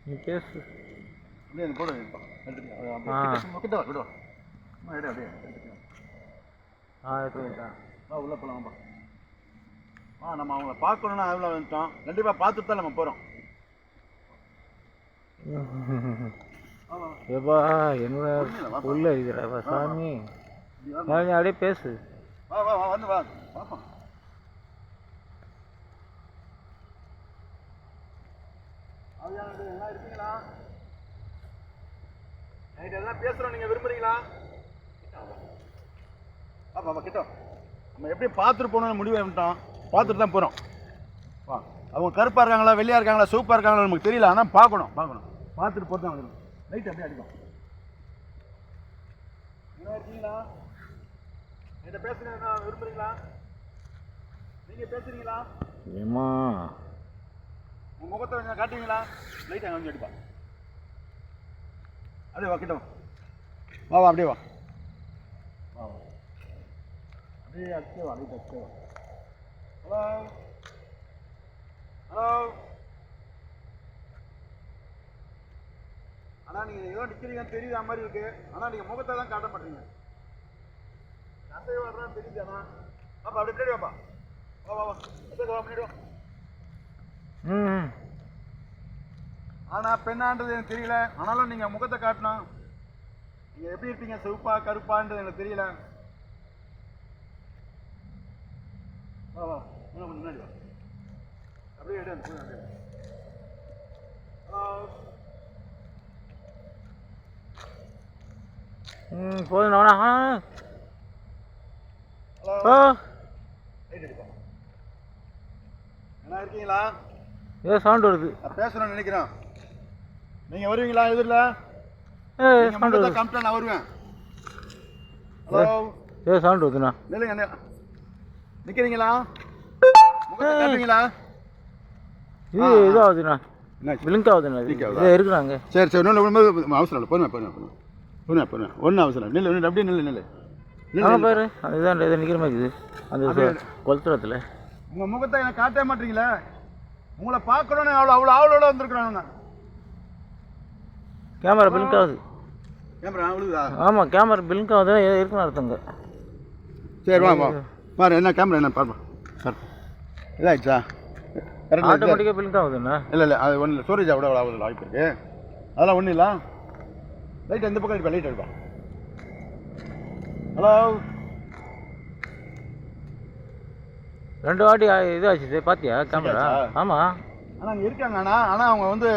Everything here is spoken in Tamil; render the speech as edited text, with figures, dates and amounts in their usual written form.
நீ பேசு. அப்படியே போட கிட்ட விடுவா எடு அப்படியே உள்ளே போகலாம்ப்பா. நம்ம அவங்கள பார்க்கணுன்னா எவ்வளோ வந்துட்டோம். கண்டிப்பாக பார்த்துட்டு தான் நம்ம போகிறோம். ஏப்பா என்ன உள்ள இருக்கிறப்பா சாமி, அப்படியே பேசு. வா வா வா வந்து வா பார்ப்போம். எல்லாம் இருக்கீங்களா? நைட் எல்லாம் பேசுகிறோம், நீங்கள் விரும்புகிறீங்களா? ஆமாம் கிட்ட நம்ம எப்படி பார்த்துட்டு போகணும்னு முடிவு பண்ணிட்டோம். பார்த்துட்டு தான் போகிறோம். வா, அவங்க கருப்பாக இருக்காங்களா வெள்ளையாக இருக்காங்களா சூப்பாக இருக்காங்களா நமக்கு தெரியல. ஆனால் பார்க்கணும் பார்த்துட்டு போட்டு தான் வந்துடும். லைட் அப்படியே அடிக்கும். என்ன இருக்கீங்களா? என்கிட்ட பேசுகிறீங்களா? விரும்புகிறீங்களா? நீங்கள் பேசுகிறீங்களா? ஏமா உங்கள் முகத்தை கொஞ்சம் காட்டுவீங்களா? லைட் அங்கே கொஞ்சம் அடிப்பா. அப்படியே வா கிட்ட வா வா அப்படியே வா வா வா அப்படியே அடிச்சே வா. லைட் அடிச்சே வா. ஹலோ ஹலோ ஆனால் நீங்கள் ஏதோ நிற்கிறீங்கன்னு தெரியுற மாதிரி இருக்கு. ஆனால் நீங்கள் முகத்தை தான் காட்ட மாட்டீங்க. சந்தை வர்றான்னு தெரியுது. ஆனால் பாப்பா அப்படி பின்னாடி வாப்பா. வா வா வா வா முன்னாடி வா. ஆனால் பெண்ணான்றது எனக்கு தெரியல. ஆனாலும் நீங்கள் முகத்தை காட்டணும். நீங்கள் எப்படி இருப்பீங்க, சிவப்பா கருப்பான்றது எனக்கு தெரியல. வா வா முன்னாடி வா. அப்படியே எடு அப்படியே. போதும் நானா. ஹலோ லைட் அடிப்பா. என்ன இருக்கீங்களா? ஏதோ சவுண்ட் வருது. பேசணும்னு நினைக்கிறேன். நீங்கள் வருவீங்களா? எதிரில் சவுண்ட் வருது. காமிட்டா நான் வருவேன். ஹலோ ஏதோ சவுண்ட் வருதுண்ணா. இல்லைங்க நிற்கிறீங்களா? முகத்தை காட்டுவீங்களா? இது இது ஆகுதுண்ணா. பிளிங்க் ஆகுதுண்ணா. இது இருக்குண்ணாங்க. சரி சரி ஒன்றும் அவசரம் இல்லை. பொறுமை ஒன்றும் அவசரம் இல்லை. நில்லு அப்படியே நில்லு. பாரு அதுதான் இதை நிற்கிற மாதிரி இருக்குது அந்த கொளுத்துறத்துல. உங்கள் முகத்தை எனக்கு காட்டவே மாட்டீங்களே. உங்களை பார்க்கணுன்னு அவ்வளோ ஆவலோட வந்திருக்கிறேன். கேமரா பிளிங்க் ஆகுது. கேமரா விழுதா? ஆமாம் கேமரா பிளிங்க் ஆகுதுன்னா இருக்குன்னு அர்த்தங்க. சரி வா வா பாரு என்ன கேமரா என்ன பாருப்பா சார். இதாகிடுச்சா? ஆட்டோமேட்டிக்காக பிளிங்க் ஆகுதுண்ணா. இல்லை அது ஒன்றும் இல்லை. ஸ்டோரேஜ் அவ்வளோ ஆகுது வாய்ப்பு இருக்குது. அதெல்லாம் ஒன்றும் இல்லை. லைட் எந்த பக்கம் அடிப்பா? லைட் அடிப்பா. ஹலோ 2 வாட்டி இதாச்சு பார்த்தியா கேமரா? ஆமாம். ஆனால் அங்கே இருக்காங்க. ஆனால் அவங்க வந்து